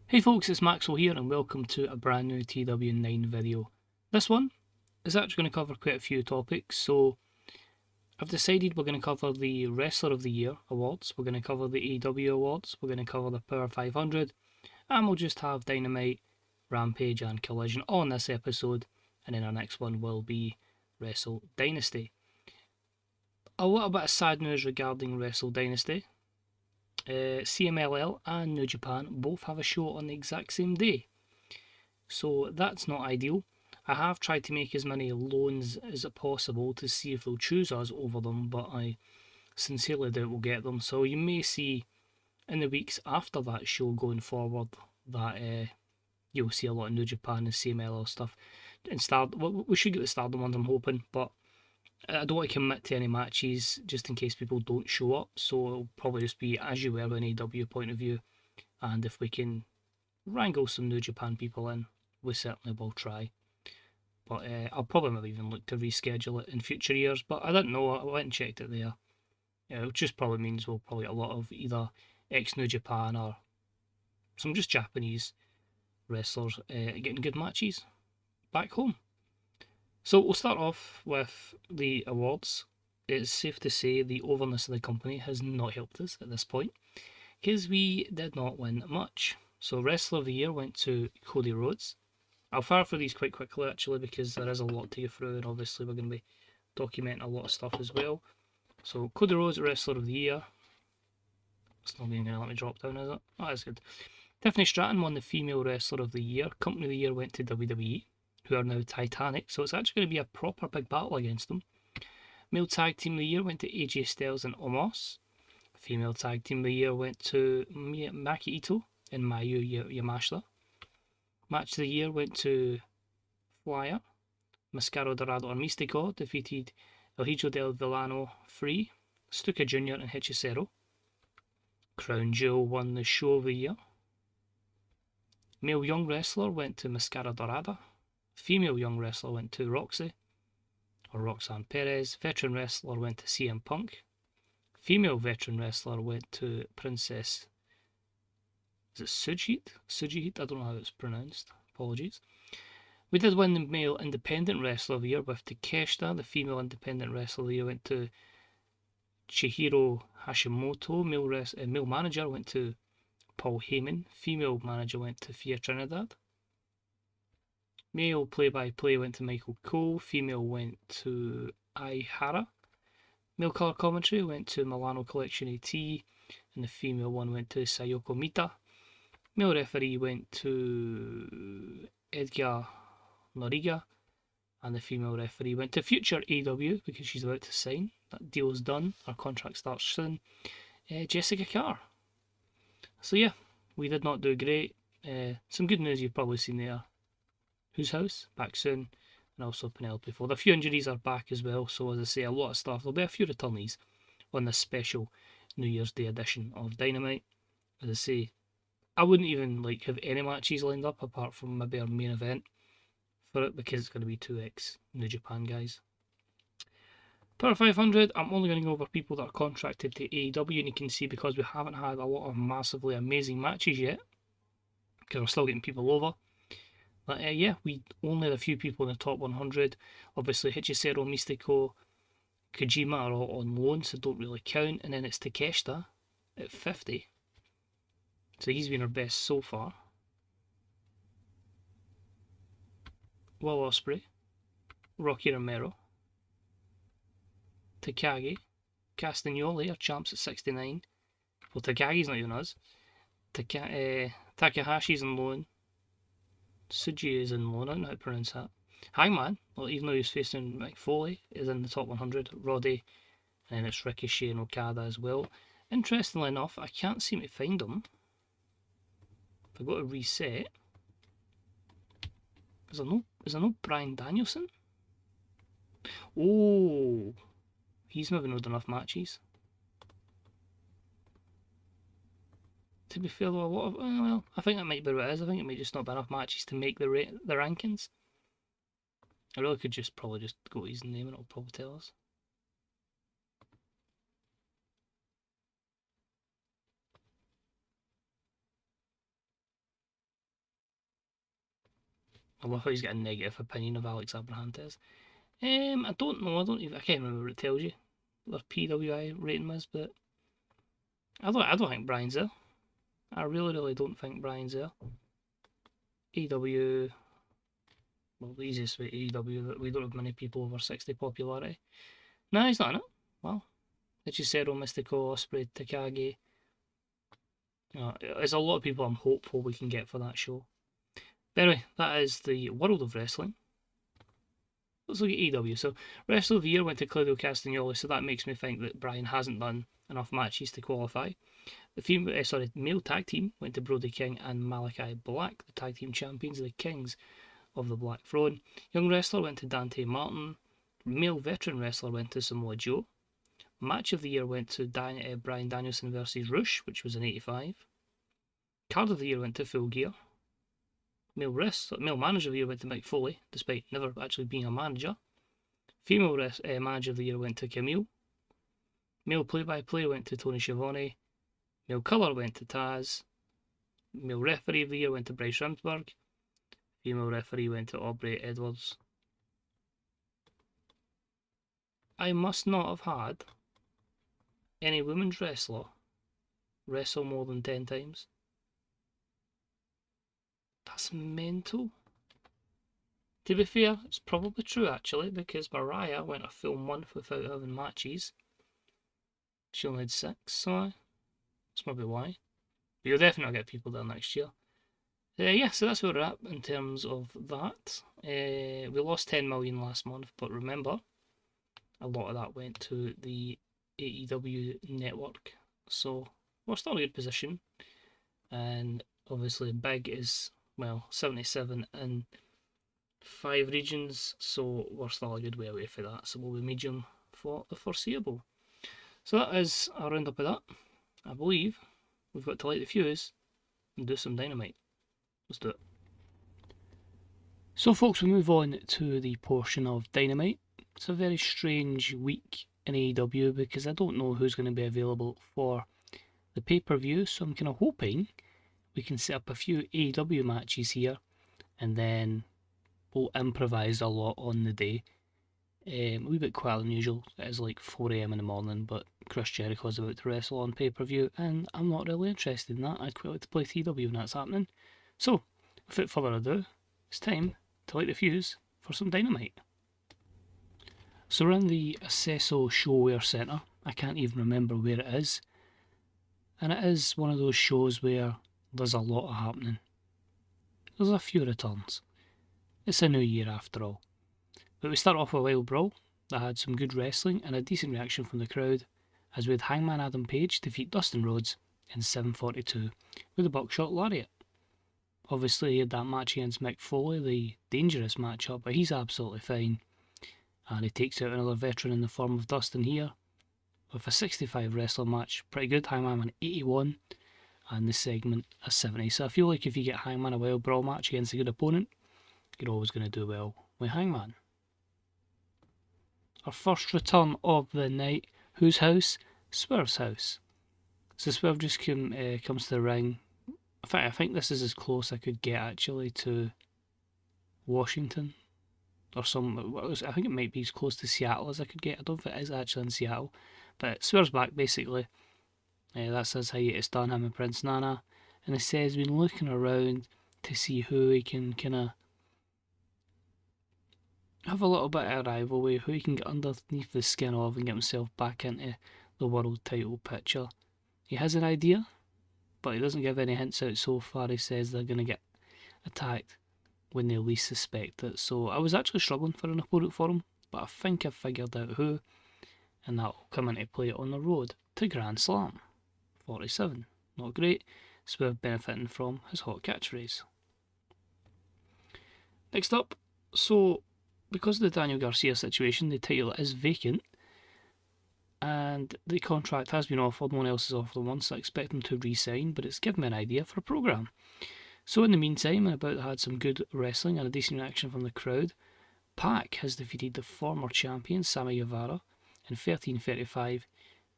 Hey folks, it's Maxwell here and welcome to a brand new TW9 video. This one is actually going to cover quite a few topics, so I've decided we're going to cover the Wrestler of the Year awards, we're going to cover the AEW awards, we're going to cover the Power 500, and we'll just have Dynamite, Rampage and Collision on this episode, and then our next one will be Wrestle Dynasty. A little bit of sad news regarding Wrestle Dynasty. CMLL and New Japan both have a show on the exact same day, so that's not ideal. I have tried to make as many loans as possible to see if they'll choose us over them, but I sincerely doubt we'll get them. So you may see in the weeks after that show going forward that you'll see a lot of New Japan and CMLL stuff. And we should get the Stardom ones, I'm hoping, but I don't want to commit to any matches just in case people don't show up, so it'll probably just be as you were an AEW point of view, and if we can wrangle some New Japan people in, we certainly will try. But I'll probably even look to reschedule it in future years, but I didn't know, I went and checked it there. It just probably means we'll probably get a lot of either ex-New Japan or some just Japanese wrestlers getting good matches back home. So we'll start off with the awards. It's safe to say the overness of the company has not helped us at this point, because we did not win much. So Wrestler of the Year went to Cody Rhodes. I'll fire through these quite quickly actually, because there is a lot to go through, and obviously we're going to be documenting a lot of stuff as well. So Cody Rhodes, Wrestler of the Year. It's not even going to let me drop down, is it? Oh, that's good. Tiffany Stratton won the Female Wrestler of the Year. Company of the Year went to WWE, who are now Titanic, so it's actually going to be a proper big battle against them. Male Tag Team of the Year went to AJ Styles and Omos. Female Tag Team of the Year went to Maki Ito and Mayu Yamashita. Match of the Year went to Flyer. Mascaro Dorado and Místico defeated El Hijo del Villano Free, Stuka Jr. and Hechicero. Crown Jewel won the Show of the Year. Male Young Wrestler went to Mascara Dorada. Female Young Wrestler went to Roxanne Perez. Veteran Wrestler went to CM Punk. Female Veteran Wrestler went to Princess. Is it Sujihit? I don't know how it's pronounced. Apologies. We did win the Male Independent Wrestler of the Year with Takeshita. The Female Independent Wrestler of the Year went to Chihiro Hashimoto. Male Manager went to Paul Heyman. Female Manager went to Fia Trinidad. Male play-by-play went to Michael Cole. Female went to Aihara. Male colour commentary went to Milano Collection AT. And the female one went to Sayoko Mita. Male referee went to Edgar Noriga. And the female referee went to future AEW because she's about to sign. That deal's done. Our contract starts soon. Jessica Carr. So yeah, we did not do great. Some good news you've probably seen there. Whose House, back soon, and also Penelope Ford. A few injuries are back as well, so as I say, a lot of stuff. There'll be a few returnees on this special New Year's Day edition of Dynamite. As I say, I wouldn't even have any matches lined up apart from maybe our main event for it, because it's going to be 2x New Japan guys. Power 500, I'm only going to go over people that are contracted to AEW, and you can see because we haven't had a lot of massively amazing matches yet, because we're still getting people over. But yeah, we only had a few people in the top 100. Obviously, Hechicero, Místico, Kojima are all on loan, so don't really count. And then it's Takeshita at 50. So he's been our best so far. Will Ospreay, Rocky Romero, Takagi, Castagnoli, our champs at 69. Well, Takagi's not even us. Takahashi's on loan. Suji is in loan, I don't know how to pronounce that. Hangman, well, even though he's facing Mick Foley, is in the top 100. Roddy, and then it's Ricochet and Okada as well. Interestingly enough, I can't seem to find him. If I go to reset, is there no Bryan Danielson? Oh, he's maybe not enough matches. To be fair though, a lot of, well, I think that might be what it is. I think it might just not be enough matches to make the rankings. I really could probably just go to his name and it'll probably tell us. I love how he's got a negative opinion of Alex Abrahantes. I don't know. I can't remember what it tells you. Their PWI rating was, but I don't think Brian's there. I really don't think Brian's there. AEW, well, the easiest way AEW that we don't have many people over 60 popularity. No, he's not in it. Well, Hechicero, Mystico, Ospreay, Takagi. There's a lot of people I'm hopeful we can get for that show. But anyway, that is the World of Wrestling. Let's look at AEW. So, Wrestler of the Year went to Claudio Castagnoli, so that makes me think that Brian hasn't done enough matches to qualify. The male tag team went to Brody King and Malachi Black, the tag team champions, the Kings of the Black Throne. Young wrestler went to Dante Martin. Male veteran wrestler went to Samoa Joe. Match of the year went to Bryan Danielson versus Rush, which was an 85. Card of the year went to Full Gear. Male manager of the year went to Mick Foley, despite never actually being a manager. Female manager of the year went to Camille. Male play-by-play went to Tony Schiavone. Male colour went to Taz. Male referee of the year went to Bryce Remsburg. Female referee went to Aubrey Edwards. I must not have had any women's wrestler wrestle more than 10 times. That's mental. To be fair, it's probably true actually, because Mariah went a full month without having matches. She only had 6, so that's maybe why. But you'll definitely get people there next year. Yeah, so that's where we're at in terms of that. We lost 10 million last month, but remember, a lot of that went to the AEW network. So we're still in a good position. And obviously big is, 77 in 5 regions, so we're still a good way away for that. So we'll be medium for the foreseeable. So that is a roundup of that. I believe we've got to light the fuse and do some Dynamite. Let's do it. So folks, we move on to the portion of Dynamite. It's a very strange week in AEW because I don't know who's going to be available for the pay-per-view, so I'm kind of hoping we can set up a few AEW matches here and then we'll improvise a lot on the day. A wee bit quieter than usual. It is like 4 AM in the morning, but Chris Jericho's about to wrestle on pay-per-view and I'm not really interested in that. I'd quite like to play TEW when that's happening. So, without further ado, it's time to light the fuse for some Dynamite. So we're in the Acesso Showwear Centre. I can't even remember where it is. And it is one of those shows where there's a lot happening. There's a few returns. It's a new year after all. But we start off with a Wild Brawl that had some good wrestling and a decent reaction from the crowd, as we had Hangman Adam Page defeat Dustin Rhodes in 7:42 with a buckshot lariat. Obviously he had that match against Mick Foley, the dangerous matchup, but he's absolutely fine. And he takes out another veteran in the form of Dustin here with a 65 wrestler match. Pretty good. Hangman an 81 and the segment a 70. So I feel like if you get Hangman a Wild Brawl match against a good opponent, you're always going to do well with Hangman. Our first return of the night. Whose house? Swerve's house. So Swerve just comes to the ring. In fact, I think this is as close I could get actually to Washington. Or I think it might be as close to Seattle as I could get. I don't think it is actually in Seattle. But Swerve's back basically. That says how it's done, him and Prince Nana. And it says he's been looking around to see who he can kind of have a little bit of a rivalry, who he can get underneath the skin of and get himself back into the world title picture. He has an idea, but he doesn't give any hints out so far. He says they're going to get attacked when they least suspect it. So I was actually struggling for an opponent for him, but I think I've figured out who, and that will come into play on the road to Grand Slam 47. Not great. Swerve benefiting from his hot catchphrase. Next up, so because of the Daniel Garcia situation, the title is vacant and the contract has been offered. No one else has offered one, so I expect him to re-sign, but it's given me an idea for a programme. So in the meantime, about had some good wrestling and a decent reaction from the crowd. Pac has defeated the former champion Sammy Guevara in 13:35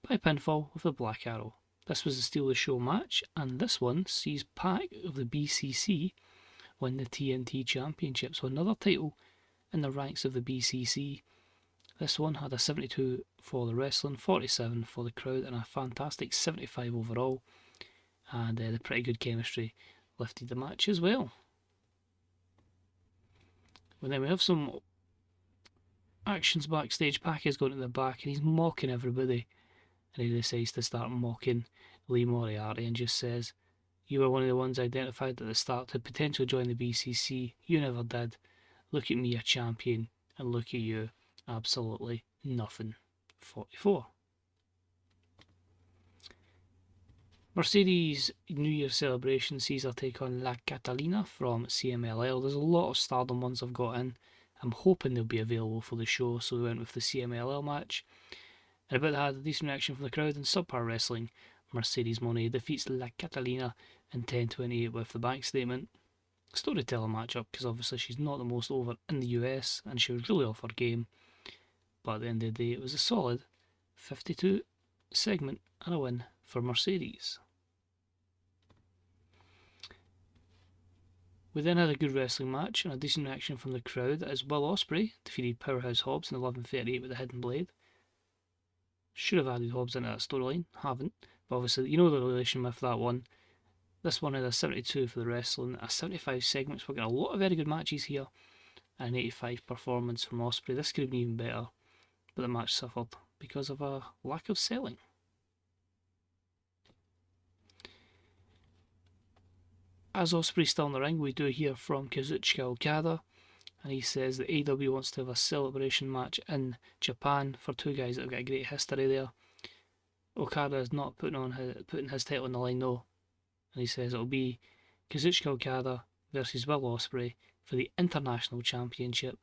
by pinfall with a Black Arrow. This was a Steal the Show match, and this one sees Pac of the BCC win the TNT Championship. So another title in the ranks of the BCC. This one had a 72 for the wrestling, 47 for the crowd, and a fantastic 75 overall. And the pretty good chemistry lifted the match as well. And then we have some actions backstage. Pac is going to the back and he's mocking everybody. And he decides to start mocking Lee Moriarty and just says, "You were one of the ones identified at the start to potentially join the BCC. You never did. Look at me, a champion, and look at you. Absolutely nothing." 44. Mercedes New Year celebration sees her take on La Catalina from CMLL. There's a lot of Stardom ones I've got in. I'm hoping they'll be available for the show, so we went with the CMLL match. And about that, had a decent reaction from the crowd in Subpar Wrestling. Mercedes Moné defeats La Catalina in 10:28 with the bank statement. Storyteller matchup, because obviously she's not the most over in the US and she was really off her game. But at the end of the day, it was a solid 52 segment and a win for Mercedes. We then had a good wrestling match and a decent reaction from the crowd as Will Ospreay defeated Powerhouse Hobbs in 11:38 with a hidden blade. Should have added Hobbs into that storyline, haven't. But obviously, you know the relation with that one. This one had a 72 for the wrestling, a 75 segments. We're getting a lot of very good matches here, and an 85 performance from Ospreay. This could have been even better, but the match suffered because of a lack of selling. As Ospreay's still in the ring, we do hear from Kazuchika Okada, and he says that AEW wants to have a celebration match in Japan for two guys that have got a great history there. Okada is not putting his title on the line though, and he says it'll be Kazuchika Okada versus Will Ospreay for the International Championship.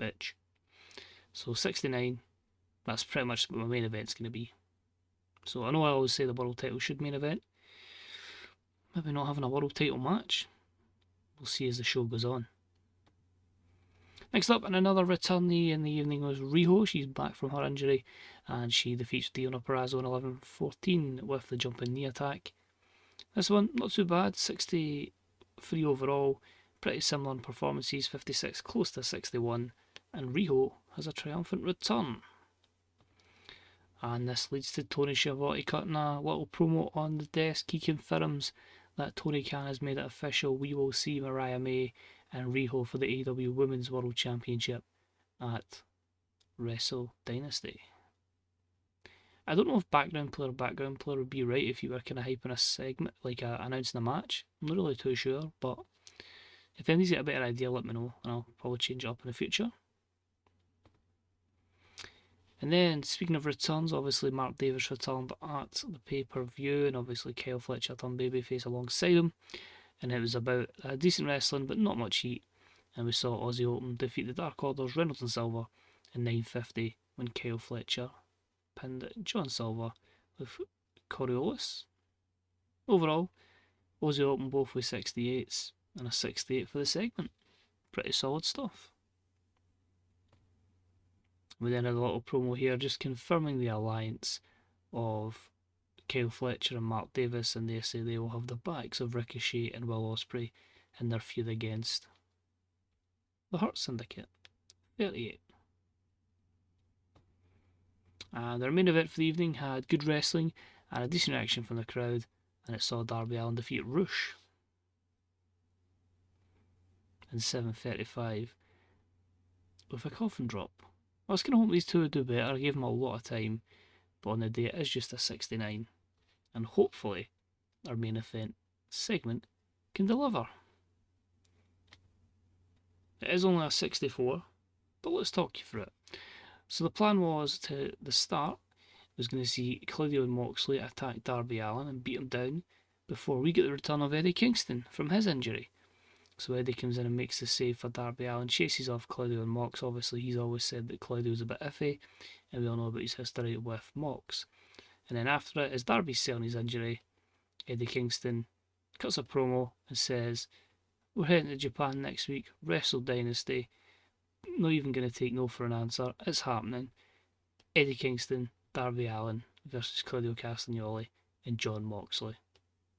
Bitch. So 69, that's pretty much what my main event's going to be. So I know I always say the world title should main event. Maybe not having a world title match. We'll see as the show goes on. Next up, and another returnee in the evening was Riho. She's back from her injury and she defeats Deonna Purrazzo in 11:14 with the jumping knee attack. This one, not too bad, 63 overall, pretty similar in performances, 56 close to 61, and Riho has a triumphant return. And this leads to Tony Schiavone cutting a little promo on the desk. He confirms that Tony Khan has made it official. We will see Mariah May and Riho for the AEW Women's World Championship at Wrestle Dynasty. I don't know if background player would be right if you were kind of hyping a segment, like announcing a match. I'm not really too sure, but if anybody's got a better idea, let me know, and I'll probably change it up in the future. And then, speaking of returns, obviously Mark Davis returned at the pay-per-view, and obviously Kyle Fletcher turned babyface alongside him. And it was about decent wrestling, but not much heat. And we saw Aussie Open defeat the Dark Orders, Reynolds and Silver, in 9:50 when Kyle Fletcher pinned John Silver with Coriolis. Overall, Aussie Open both with 68s and a 68 for the segment. Pretty solid stuff. We then had a little promo here just confirming the alliance of Kyle Fletcher and Mark Davis, and they say they will have the backs of Ricochet and Will Ospreay in their feud against the Hurt Syndicate. 38. And their main event for the evening had good wrestling and a decent reaction from the crowd, and it saw Darby Allin defeat Rush in 7:35 with a coffin drop. I was kind of hoping these two would do better. I gave them a lot of time, but on the day it is just a 69, and hopefully our main event segment can deliver. It is only a 64, but let's talk you through it. So the plan was to the start was going to see Claudio and Moxley attack Darby Allin and beat him down before we get the return of Eddie Kingston from his injury. So Eddie comes in and makes the save for Darby Allin, chases off Claudio and Mox. Obviously, he's always said that Claudio's a bit iffy, and we all know about his history with Mox. And then after it, as Darby's selling his injury, Eddie Kingston cuts a promo and says, "We're heading to Japan next week, Wrestle Dynasty. Not even going to take no for an answer. It's happening. Eddie Kingston, Darby Allin versus Claudio Castagnoli and John Moxley."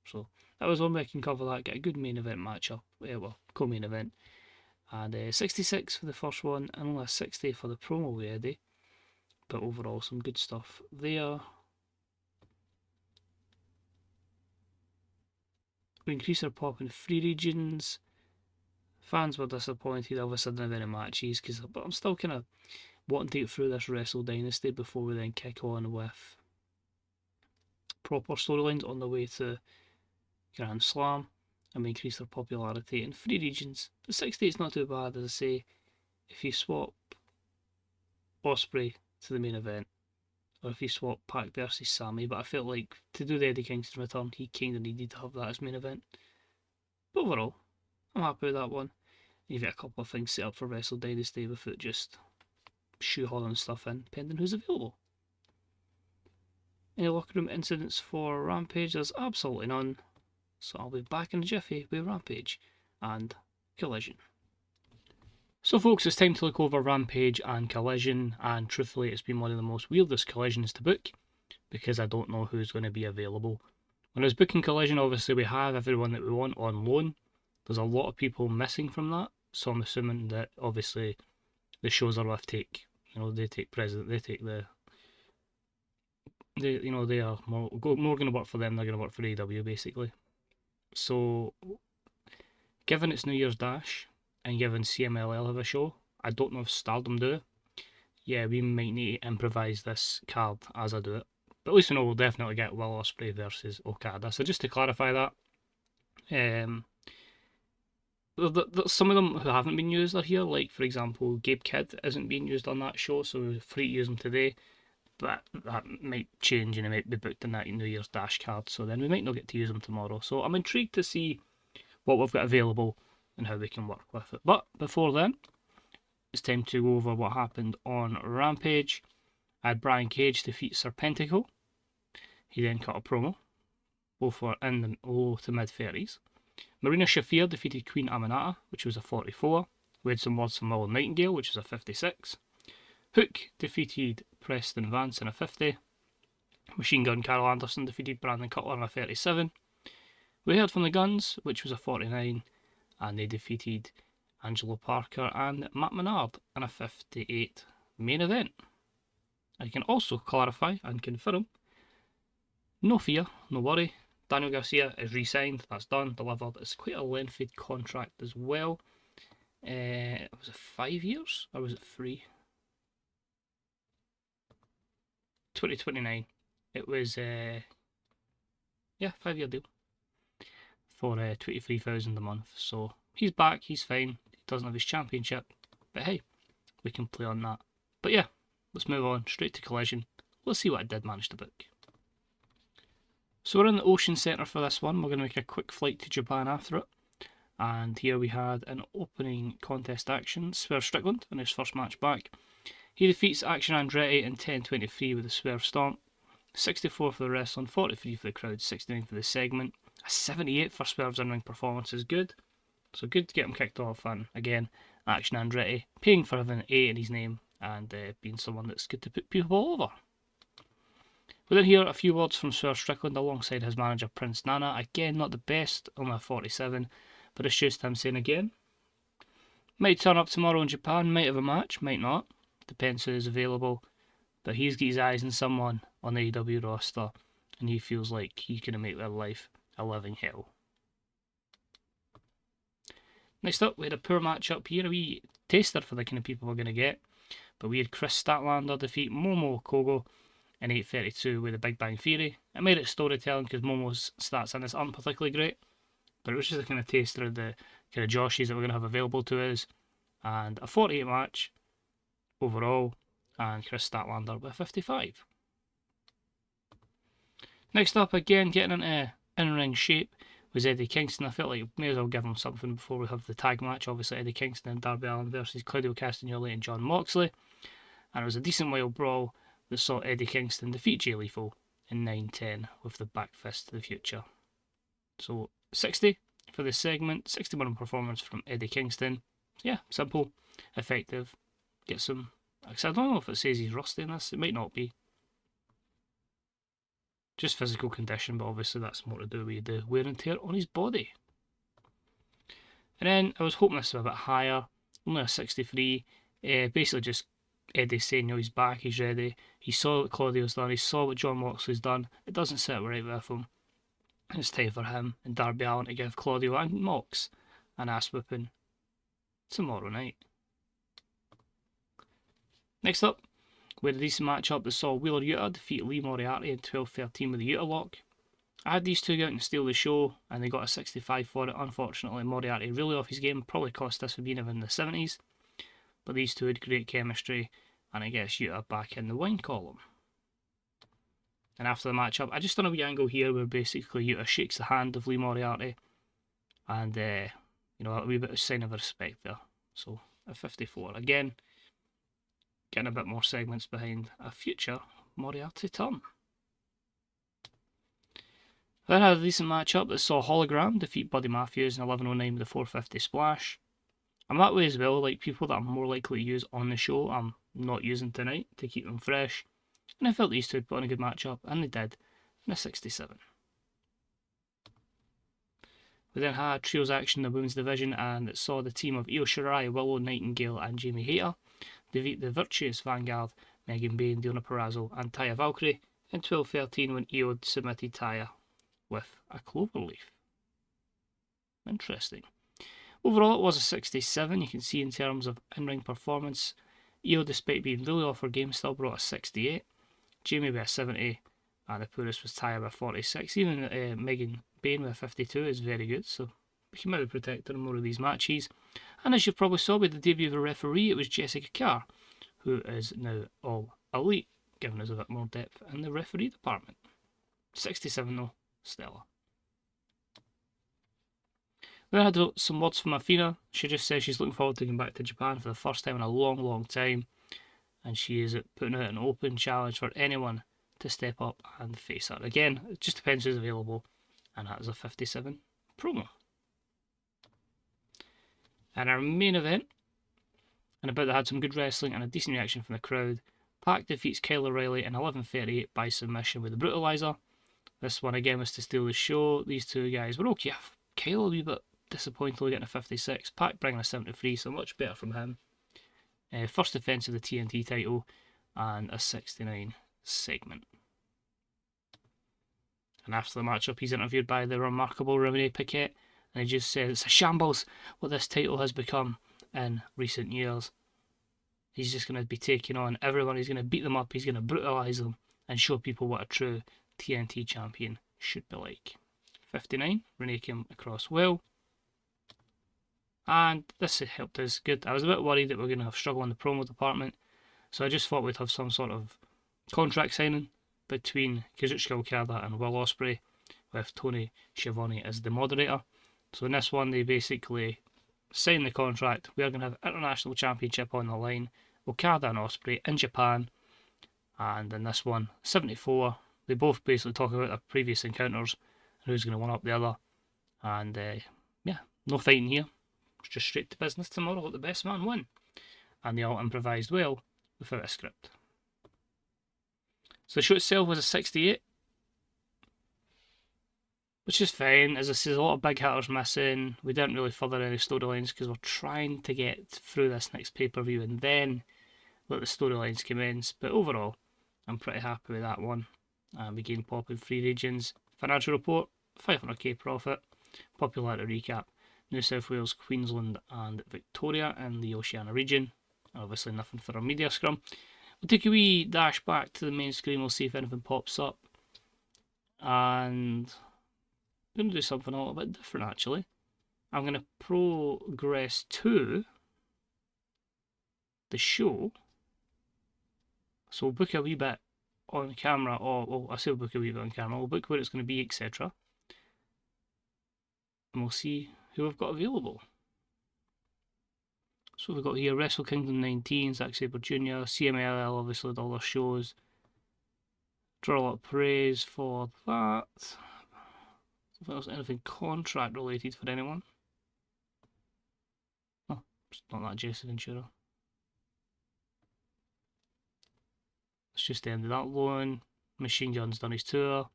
So that was one way I can cover that, get a good main event matchup, well, co-main event. And 66 for the first one, and only a 60 for the promo with Eddie. But overall, some good stuff there. We increased our pop in free regions. Fans were disappointed, obviously didn't have any matches, but I'm still kind of wanting to get through this Wrestle Dynasty before we then kick on with proper storylines on the way to Grand Slam, and we increase their popularity in free regions. The 60 is not too bad, as I say. If you swap Ospreay to the main event, or if you swap Pac versus Sammy, but I felt like to do the Eddie Kingston return, he kind of needed to have that as main event. But overall, I'm happy with that one. You've got a couple of things set up for Wrestle Dynasty without just shoehorning stuff in, depending who's available. Any locker room incidents for Rampage? There's absolutely none. So I'll be back in a jiffy with Rampage and Collision. So folks, it's time to look over Rampage and Collision, and truthfully it's been one of the most weirdest collisions to book, because I don't know who's going to be available. When I was booking Collision, obviously we have everyone that we want on loan. There's a lot of people missing from that, so I'm assuming that obviously the shows are with take, they take president, they take they are more going to work for them, they're going to work for AEW basically. So, given it's New Year's Dash, and given CMLL have a show, I don't know if Stardom do it. Yeah, we might need to improvise this card as I do it. But at least we know we'll definitely get Will Ospreay versus Okada. So just to clarify that, some of them who haven't been used are here, like for example, Gabe Kidd isn't being used on that show, so we're free to use him today. But that might change and it might be booked in that New Year's Dash card, so then we might not get to use them tomorrow. So I'm intrigued to see what we've got available and how we can work with it. But before then, it's time to go over what happened on Rampage. I had Brian Cage defeat Serpentico. He then cut a promo, both were in the low to mid 30s. Marina Shafir defeated Queen Aminata, which was a 44. We had some words from Will Nightingale, which was a 56. Hook defeated Preston Vance in a 50. Machine Gun Carl Anderson defeated Brandon Cutler in a 37. We heard from the Guns, which was a 49, and they defeated Angelo Parker and Matt Menard in a 58 main event. I can also clarify and confirm, no fear, no worry, Daniel Garcia is re-signed, that's done, delivered. It's quite a lengthy contract as well. Was it 5 years or was it 3? 2029. It was, 5-year deal for 23,000 a month. So he's back, he's fine. He doesn't have his championship, but hey, we can play on that. But yeah, let's move on straight to Collision. Let's see what I did manage to book. So we're in the Ocean Centre for this one. We're going to make a quick flight to Japan after it. And here we had an opening contest action. Swerve Strickland in his first match back. He defeats Action Andretti in 10:23 with a Swerve Stomp. 64 for the wrestling, 43 for the crowd, 69 for the segment. A 78 for Swerve's in-ring performance is good. So good to get him kicked off. And again, Action Andretti paying for having an A in his name and being someone that's good to put people all over. We then hear a few words from Swerve Strickland alongside his manager Prince Nana. Again, not the best, only a 47, but it's just him saying again. Might turn up tomorrow in Japan, might have a match, might not. Depends who is available. But he's got his eyes on someone on the AEW roster, and he feels like he's going to make their life a living hell. Next up, we had a poor matchup here, a wee taster for the kind of people we're going to get. But we had Chris Statlander defeat Momo Kogo in 8:32 with a Big Bang Theory. It made it storytelling because Momo's stats in this aren't particularly great, but it was just a kind of taster of the kind of Joshies that we're going to have available to us. And a 48 match overall, and Chris Statlander with 55. Next up, again getting into in-ring shape, was Eddie Kingston. I felt like may as well give him something before we have the tag match. Obviously, Eddie Kingston and Darby Allin versus Claudio Castagnoli and Jon Moxley. And it was a decent wild brawl that saw Eddie Kingston defeat Jay Lethal in 9:10 with the back fist to the future. So 60 for this segment, 61 performance from Eddie Kingston. Yeah, simple, effective. Get some. I don't know if it says he's rusty in this. It might not be. just physical condition, but obviously that's more to do with the wear and tear on his body. And then I was hoping this was a bit higher, only a 63. Basically just Eddie saying, he's back, he's ready. He saw what Claudio's done, he saw what John Moxley's done. It doesn't sit right with him. It's time for him and Darby Allin to give Claudio and Mox an ass whooping tomorrow night. Next up, we had a decent matchup that saw Wheeler Yuta defeat Lee Moriarty in 12-13 with the Yuta lock. I had these two go out and steal the show, and they got a 65 for it. Unfortunately, Moriarty really off his game, probably cost us for being in the 70s. But these two had great chemistry, and I guess Yuta back in the win column. And after the matchup, I just done a wee angle here where basically Yuta shakes the hand of Lee Moriarty, and a wee bit of sign of respect there. So a 54 again, getting a bit more segments behind a future Moriarty turn. Then I had a decent matchup that saw Hologram defeat Buddy Matthews in 11:09 with a 450 splash. I'm that way as well, like people that I'm more likely to use on the show, I'm not using tonight to keep them fresh. And I felt these two would put on a good matchup, and they did, in a 67. We then had trios action in the women's division, and it saw the team of Io Shirai, Willow Nightingale, and Jamie Hayter defeat the virtuous Vanguard, Megan Bain, Deonna Purrazzo, and Taya Valkyrie in 12-13 when Io submitted Taya with a cloverleaf. Interesting. Overall, it was a 67. You can see in terms of in-ring performance, Io, despite being really off her game, still brought a 68. Jamie with a 70, and the poorest was Taya with a 46. Even Megan Bain with a 52 is very good, so we can maybe protect her in more of these matches. And as you probably saw with the debut of a referee, it was Jessica Carr, who is now all elite, giving us a bit more depth in the referee department. 67 though, stellar. Then I had some words from Athena. She just says she's looking forward to going back to Japan for the first time in a long, long time. And she is putting out an open challenge for anyone to step up and face her. Again, it just depends who's available. And that is a 57 promo. And our main event, and about that had some good wrestling and a decent reaction from the crowd. Pac defeats Kyle O'Reilly in 11:38 by submission with a brutalizer. This one again was to steal the show. These two guys were okay. Kyle a wee bit disappointingly getting a 56. Pac bringing a 73, so much better from him. First defense of the TNT title and a 69 segment. And after the matchup, he's interviewed by the remarkable Renee Paquette, and he just says it's a shambles what this title has become in recent years. He's just going to be taking on everyone. He's going to beat them up. He's going to brutalise them and show people what a true TNT champion should be like. 59, Renee came across well. And this helped us good. I was a bit worried that we were going to have struggle in the promo department, so I just thought we'd have some sort of contract signing between Kazuchika Okada and Will Ospreay, with Tony Schiavone as the moderator. So in this one, they basically sign the contract. We are going to have International Championship on the line, Okada and Ospreay in Japan. And in this one, 74, they both basically talk about their previous encounters and who's going to one up the other. And yeah, no fighting here. It's just straight to business tomorrow. Let the best man win. And they all improvised well without a script. So the show itself was a 68, which is fine. As I say, there's a lot of big hitters missing. We didn't really further any storylines because we're trying to get through this next pay-per-view and then let the storylines commence. But overall, I'm pretty happy with that one. We gained pop in 3 regions. Financial report, 500k profit. Popularity recap, New South Wales, Queensland and Victoria in the Oceania region. Obviously nothing for our media scrum. We'll take a wee dash back to the main screen. We'll see if anything pops up. And I'm going to do something a little bit different actually. I'm going to progress to the show. So we'll book a wee bit on camera, or well, I say we'll book a wee bit on camera. We'll book where it's going to be, etc. And we'll see who we've got available. So we've got here Wrestle Kingdom 19, Zack Sabre Jr., CMLL, obviously with all their shows. Draw a lot of praise for that. If there's anything contract related for anyone. Oh, it's not that Jason Ventura. It's just the end of that loan. Machine Gun's done his tour.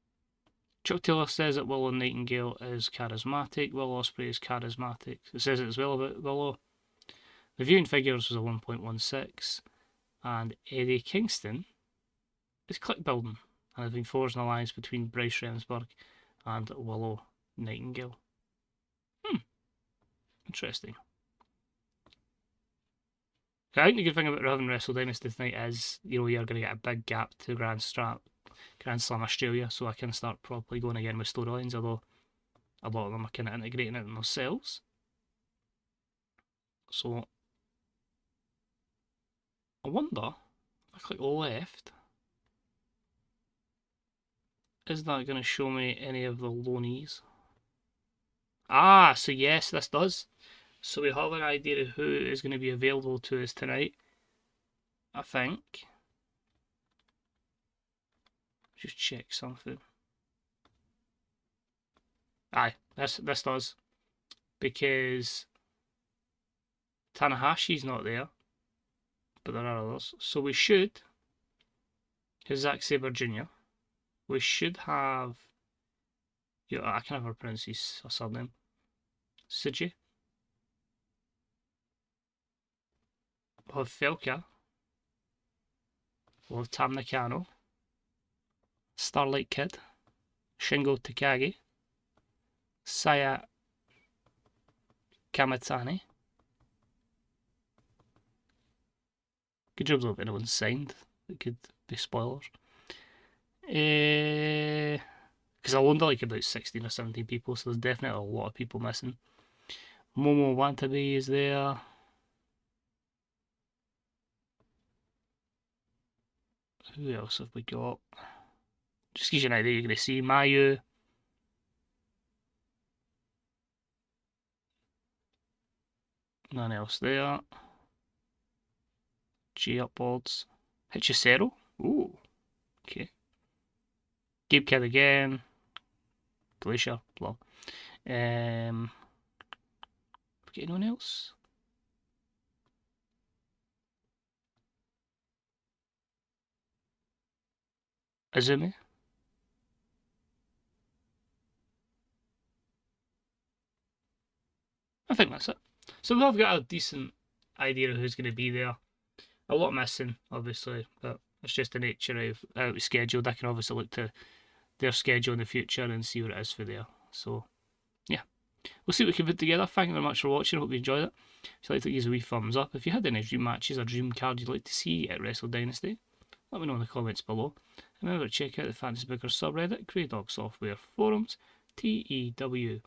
Chuck Taylor says that Willow Nightingale is charismatic. Will Ospreay is charismatic. It says it as well about Willow. The viewing figures was a 1.16, and Eddie Kingston is click building, and has been forging an alliance between Bryce Remsburg and Willow Nightingale. Interesting. I think the good thing about having Wrestle Dynasty tonight is, you're going to get a big gap to Grand Slam Australia, so I can start properly going again with storylines, although a lot of them are kind of integrating it in themselves. So, I wonder, if I click left, is that going to show me any of the loanees? Ah, so yes, this does. So we have an idea of who is going to be available to us tonight, I think. Just check something. Aye, this does. Because Tanahashi's not there, but there are others. So we should have Zack Sabre Jr. We should have, I can never pronounce his surname. Suji. We'll have Felka. We'll have Tam Nakano. Starlight Kid. Shingo Takagi. Saya Kamatani. Good job though if anyone's signed. It could be spoilers. Because I loaned like about 16 or 17 people, so there's definitely a lot of people missing. Momo Watabe is there. Who else have we got? Just gives you an idea, you're going to see Mayu. None else there. G upwards. Hichisero. Ooh. Okay. Gabe Kidd again. Glacier. Blah. Forget anyone else? Azumi. I think that's it. So we've got a decent idea of who's going to be there. A lot missing, obviously, but it's just the nature of how it was scheduled. I can obviously look to their schedule in the future and see what it is for there. So, yeah. We'll see what we can put together. Thank you very much for watching. I hope you enjoyed it. If you'd like to give us a wee thumbs up. If you had any dream matches or dream cards you'd like to see at Wrestle Dynasty, let me know in the comments below. And remember to check out the Fantasy Bookers subreddit, Grey Dog Software Forums, TEWDB.com,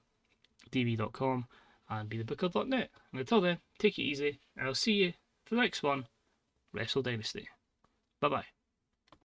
and BeTheBooker.net. And until then, take it easy, and I'll see you for the next one, Wrestle Dynasty. Bye bye.